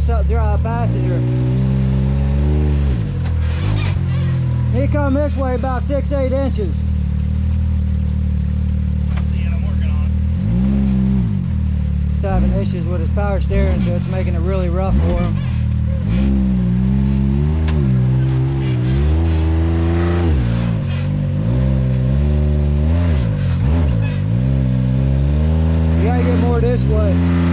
passenger. He come this way about 6-8 inches. See it, I'm working on it. He's having issues with his power steering, so it's making it really rough for him. You gotta get more this way.